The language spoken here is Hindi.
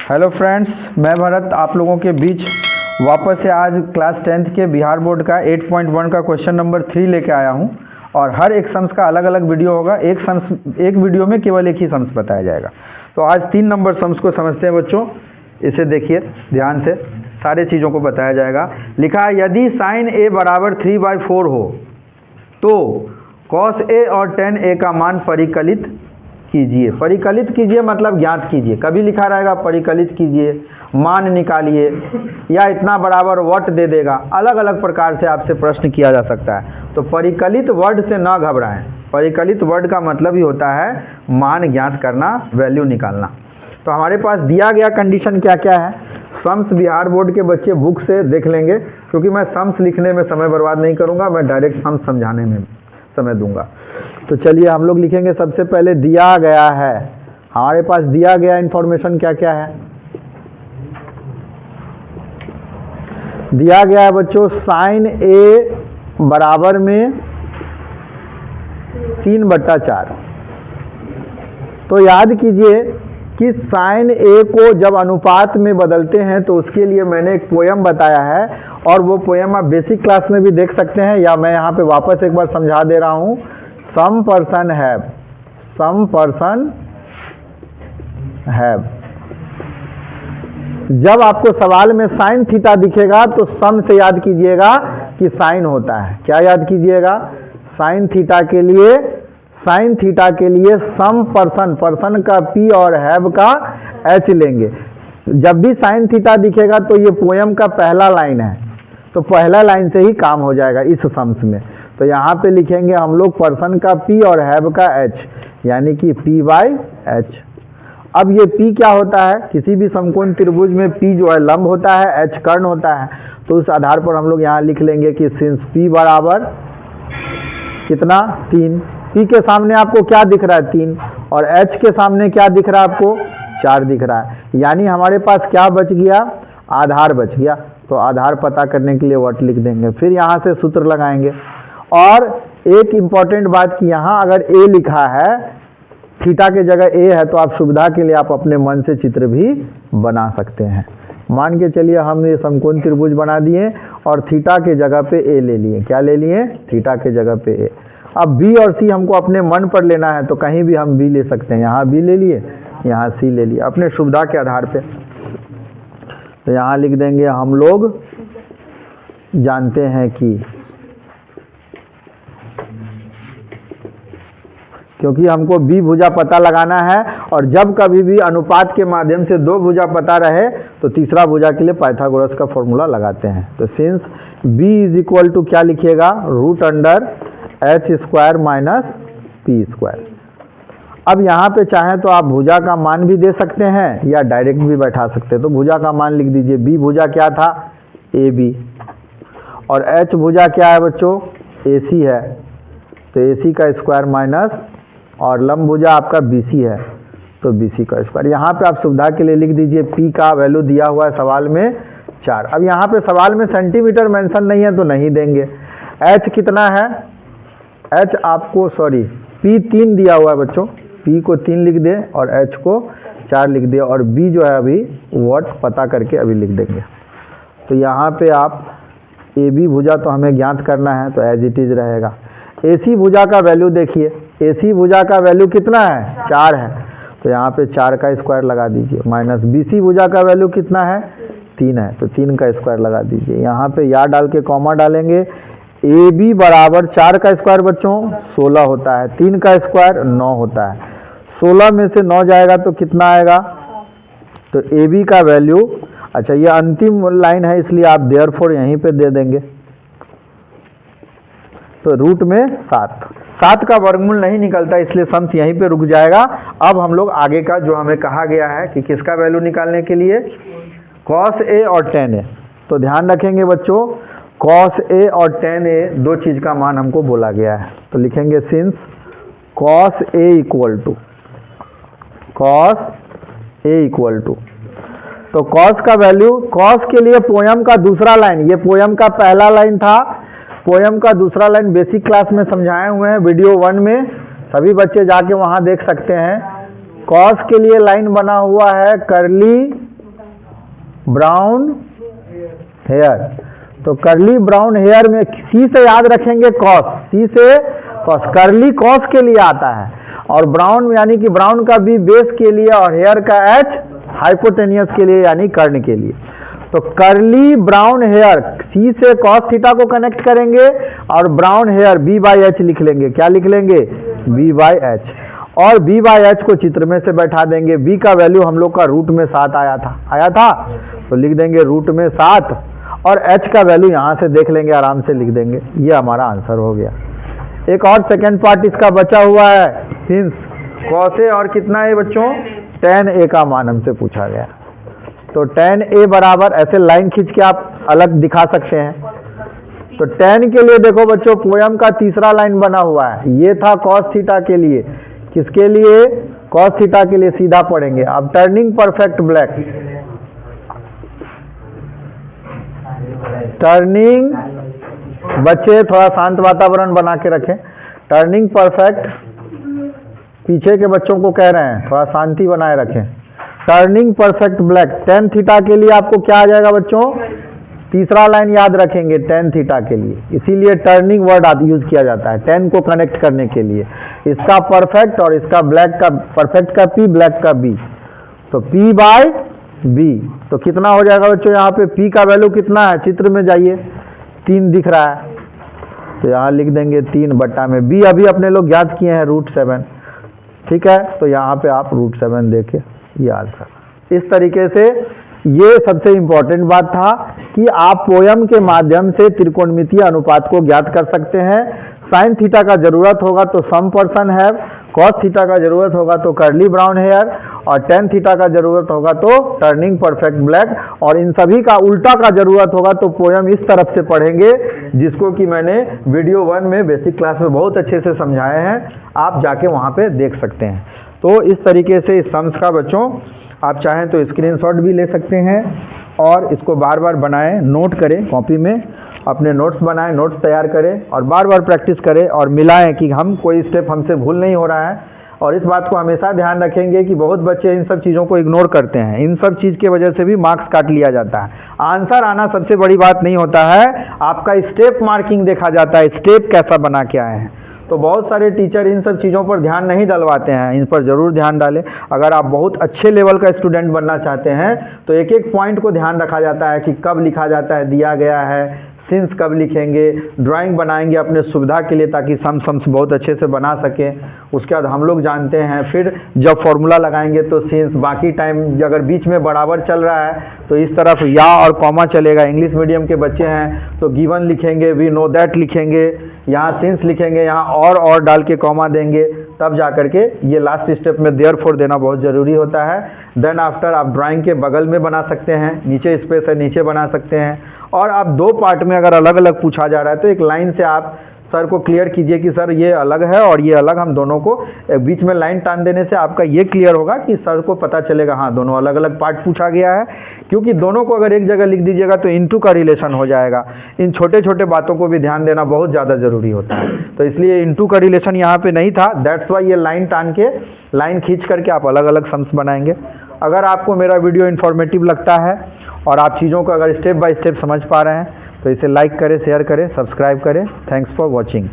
हेलो फ्रेंड्स, मैं भरत आप लोगों के बीच वापस से आज क्लास 10th के बिहार बोर्ड का 8.1 का क्वेश्चन नंबर 3 लेके आया हूं। और हर एक सम्स का अलग अलग वीडियो होगा। एक वीडियो में केवल एक ही सम्स बताया जाएगा। तो आज 3 नंबर सम्स को समझते हैं बच्चों। इसे देखिए ध्यान से, सारे चीज़ों को बताया जाएगा। लिखा है यदि साइन ए बराबर 3/4 हो तो कॉस ए और टेन ए का मान परिकलित कीजिए। परिकलित कीजिए मतलब ज्ञात कीजिए। कभी लिखा रहेगा परिकलित कीजिए, मान निकालिए, या इतना बराबर वट दे देगा। अलग अलग प्रकार से आपसे प्रश्न किया जा सकता है। तो परिकलित वर्ड से ना घबराएं। परिकलित वर्ड का मतलब ही होता है मान ज्ञात करना, वैल्यू निकालना। तो हमारे पास दिया गया कंडीशन क्या क्या है, सम्स बिहार बोर्ड के बच्चे बुक से देख लेंगे, क्योंकि मैं सम्स लिखने में समय बर्बाद नहीं करूँगा, मैं डायरेक्ट सम्स समझाने में समय दूंगा। तो चलिए हम लोग लिखेंगे। सबसे पहले दिया गया है, हमारे पास दिया गया इंफॉर्मेशन क्या क्या है। दिया गया है बच्चों साइन ए बराबर में 3/4। तो याद कीजिए कि साइन ए को जब अनुपात में बदलते हैं तो उसके लिए मैंने एक पोयम बताया है, और वो पोयम आप बेसिक क्लास में भी देख सकते हैं, या मैं यहाँ पे वापस एक बार समझा दे रहा हूँ। Some person have. जब आपको सवाल में साइन थीटा दिखेगा तो सम से याद कीजिएगा कि साइन होता है। क्या याद कीजिएगा, साइन थीटा के लिए सम पर्सन का पी और हैव का एच लेंगे। जब भी साइन थीटा दिखेगा तो ये पोयम का पहला लाइन है, तो पहला लाइन से ही काम हो जाएगा इस सम्स में। तो यहाँ पे लिखेंगे हम लोग पर्सन का पी और हैव का एच, यानी कि P/H। अब ये P क्या होता है, किसी भी समकोण त्रिभुज में P जो है लंब होता है, H कर्ण होता है। तो उस आधार पर हम लोग यहाँ लिख लेंगे कि सिंस P बराबर कितना 3। P के सामने आपको क्या दिख रहा है 3, और H के सामने क्या दिख रहा है आपको 4 दिख रहा है। यानी हमारे पास क्या बच गया, आधार बच गया। तो आधार पता करने के लिए वट लिख देंगे, फिर यहाँ से सूत्र लगाएंगे। और एक इम्पॉर्टेंट बात कि यहाँ अगर ए लिखा है, थीटा के जगह ए है, तो आप सुविधा के लिए आप अपने मन से चित्र भी बना सकते हैं। मान के चलिए हम ये समकोण त्रिभुज बना दिए और थीटा के जगह पे ए ले लिए। क्या ले लिए, थीटा के जगह पे ए। अब बी और सी हमको अपने मन पर लेना है, तो कहीं भी हम बी ले सकते हैं। यहाँ बी ले लिए, यहाँ सी ले लिए, अपने सुविधा के आधार पे। तो यहाँ लिख देंगे हम लोग जानते हैं कि, क्योंकि हमको बी भुजा पता लगाना है, और जब कभी भी अनुपात के माध्यम से 2 भुजा पता रहे तो तीसरा भुजा के लिए पाइथागोरस का फॉर्मूला लगाते हैं। तो सिंस b इज इक्वल टू क्या लिखिएगा, √H² - P²। अब यहाँ पे चाहें तो आप भुजा का मान भी दे सकते हैं या डायरेक्ट भी बैठा सकते हैं। तो भुजा का मान लिख दीजिए। b भुजा क्या था, AB, और H भुजा क्या है बच्चों, AC है। तो AC का स्क्वायर माइनस, और लंब भुजा आपका BC है, तो BC का स्क्वायर। यहाँ पे आप सुविधा के लिए लिख दीजिए P का वैल्यू दिया हुआ है सवाल में 4। अब यहाँ पे सवाल में सेंटीमीटर मेंशन नहीं है तो नहीं देंगे। H कितना है, H आपको P 3 दिया हुआ है बच्चों। P को 3 लिख दें और H को 4 लिख दें, और B जो है अभी वट पता करके अभी लिख देंगे। तो यहाँ पे आप AB भुजा तो हमें ज्ञात करना है, तो एज इट इज रहेगा। AC भुजा का वैल्यू देखिए, AC भुजा का वैल्यू कितना है, 4 है। तो यहाँ पे 4 का स्क्वायर लगा दीजिए, माइनस BC भुजा का वैल्यू कितना है, 3 है, तो 3 का स्क्वायर लगा दीजिए। यहाँ पे या डाल के कॉमा डालेंगे। AB बराबर 4 का स्क्वायर बच्चों 16 होता है, 3 का स्क्वायर 9 होता है। 16 में से 9 जाएगा तो कितना आएगा, तो AB का वैल्यू, अच्छा ये अंतिम लाइन है इसलिए आप देयरफॉर यहीं पे दे देंगे। तो रूट में 7 का वर्गमूल नहीं निकलता, इसलिए सम्स यहीं पे रुक जाएगा। अब हम लोग आगे का जो हमें कहा गया है कि किसका वैल्यू निकालने के लिए, cos A और tan A। तो ध्यान रखेंगे बच्चों, cos A और tan A 2 चीज़ का मान हमको बोला गया है। तो लिखेंगे since cos A equal to, तो cos का वैल्यू, cos के लिए पोयम का दूसरा लाइन, ये पोयम का पहला लाइन था, पोयम का दूसरा लाइन बेसिक क्लास में समझाए हुए हैं वीडियो 1 में, सभी बच्चे जाके वहाँ देख सकते हैं। कॉस के लिए लाइन बना हुआ है करली ब्राउन हेयर। तो कर्ली ब्राउन हेयर में सी से याद रखेंगे कॉस, सी से कॉस, कर्ली कॉस के लिए आता है, और ब्राउन यानी कि ब्राउन का बी बेस के लिए, और हेयर का एच हाइपोटेनियस के लिए यानी कर्ण के लिए। तो कर्ली ब्राउन हेयर सी से कॉस थीटा को कनेक्ट करेंगे और brown hair B by H लिख लेंगे। क्या लिख लेंगे? B by H. और बी बाई एच को चित्र में से बैठा देंगे। बी का वैल्यू हम लोग का रूट में 7 आया था तो लिख देंगे रूट में 7, और एच का वैल्यू यहाँ से देख लेंगे, आराम से लिख देंगे। ये हमारा आंसर हो गया। एक और सेकेंड पार्ट इसका बचा हुआ है, सिंस कॉस ए और कितना है बच्चों? tan ए का मान हमसे पूछा गया। तो tan ए बराबर, ऐसे लाइन खींच के आप अलग दिखा सकते हैं। तो tan के लिए देखो बच्चों, पोयम का तीसरा लाइन बना हुआ है, ये था cos थीटा के लिए। किसके लिए? cos थीटा के लिए। सीधा पढ़ेंगे। अब टर्निंग परफेक्ट ब्लैक, टर्निंग, बच्चे थोड़ा शांत वातावरण बना के रखें। टर्निंग परफेक्ट, पीछे के बच्चों को कह रहे हैं थोड़ा शांति बनाए रखें। Turning perfect black, tan theta के लिए आपको क्या आ जाएगा बच्चों? तीसरा लाइन याद रखेंगे tan थीटा के लिए, इसीलिए टर्निंग वर्ड यूज किया जाता है tan को कनेक्ट करने के लिए। इसका परफेक्ट और इसका ब्लैक का, परफेक्ट का P, ब्लैक का B, तो P बाय B। तो कितना हो जाएगा बच्चों? यहाँ पे P का वैल्यू कितना है? चित्र में जाइए, 3 दिख रहा है, तो यहाँ लिख देंगे 3 बट्टा में B अभी अपने लोग याद किए हैं √7, ठीक है। तो यहाँ पे आप √7 देखे, ये आंसर। इस तरीके से ये सबसे इंपॉर्टेंट बात था कि आप पोयम के माध्यम से त्रिकोणमितीय अनुपात को ज्ञात कर सकते हैं। साइन थीटा का जरूरत होगा तो some person have, cos theta का जरूरत होगा तो कर्ली ब्राउन हेयर, और tan थीटा का जरूरत होगा तो टर्निंग परफेक्ट ब्लैक, और इन सभी का उल्टा का जरूरत होगा तो पोयम इस तरफ से पढ़ेंगे, जिसको कि मैंने वीडियो 1 में बेसिक क्लास में बहुत अच्छे से समझाए हैं, आप जाके वहाँ पे देख सकते हैं। तो इस तरीके से इस सम्स का बच्चों आप चाहें तो स्क्रीनशॉट भी ले सकते हैं, और इसको बार बार बनाएं, नोट करें, कॉपी में अपने नोट्स बनाएं, नोट्स तैयार करें और बार बार प्रैक्टिस करें और मिलाएं कि हम कोई स्टेप हमसे भूल नहीं हो रहा है। और इस बात को हमेशा ध्यान रखेंगे कि बहुत बच्चे इन सब चीज़ों को इग्नोर करते हैं, इन सब चीज़ की वजह से भी मार्क्स काट लिया जाता है। आंसर आना सबसे बड़ी बात नहीं होता है, आपका स्टेप मार्किंग देखा जाता है, स्टेप कैसा बना के आए हैं। तो बहुत सारे टीचर इन सब चीज़ों पर ध्यान नहीं डलवाते हैं, इन पर ज़रूर ध्यान डालें। अगर आप बहुत अच्छे लेवल का स्टूडेंट बनना चाहते हैं तो एक एक पॉइंट को ध्यान रखा जाता है कि कब लिखा जाता है, दिया गया है, सिंस कब लिखेंगे, ड्राइंग बनाएंगे अपने सुविधा के लिए ताकि सम्स बहुत अच्छे से बना सकें। उसके बाद हम लोग जानते हैं, फिर जब फॉर्मूला लगाएंगे तो सिंस, बाकी टाइम अगर बीच में बराबर चल रहा है तो इस तरफ या और कॉमा चलेगा। इंग्लिश मीडियम के बच्चे हैं तो गिवन लिखेंगे, वी नो दैट लिखेंगे, यहाँ सिंस लिखेंगे, यहाँ और डाल के कॉमा देंगे, तब जा कर के ये लास्ट स्टेप में देयरफॉर देना बहुत ज़रूरी होता है। देन आफ्टर आप ड्राइंग के बगल में बना सकते हैं, नीचे स्पेस है नीचे बना सकते हैं। और आप 2 पार्ट में अगर अलग अलग पूछा जा रहा है तो एक लाइन से आप सर को क्लियर कीजिए कि सर ये अलग है और ये अलग, हम दोनों को बीच में लाइन टान देने से आपका ये क्लियर होगा कि सर को पता चलेगा हाँ दोनों अलग अलग पार्ट पूछा गया है। क्योंकि दोनों को अगर एक जगह लिख दीजिएगा तो इनटू का रिलेशन हो जाएगा। इन छोटे छोटे बातों को भी ध्यान देना बहुत ज़्यादा ज़रूरी होता है, तो इसलिए इनटू का रिलेशन यहाँ पे नहीं था, दैट्स वाई ये लाइन टान के, लाइन खींच करके आप अलग अलग सम्स बनाएंगे। अगर आपको मेरा वीडियो इन्फॉर्मेटिव लगता है और आप चीज़ों को अगर स्टेप बाय स्टेप समझ पा रहे हैं तो इसे लाइक करें, शेयर करें, सब्सक्राइब करें। Thanks for watching.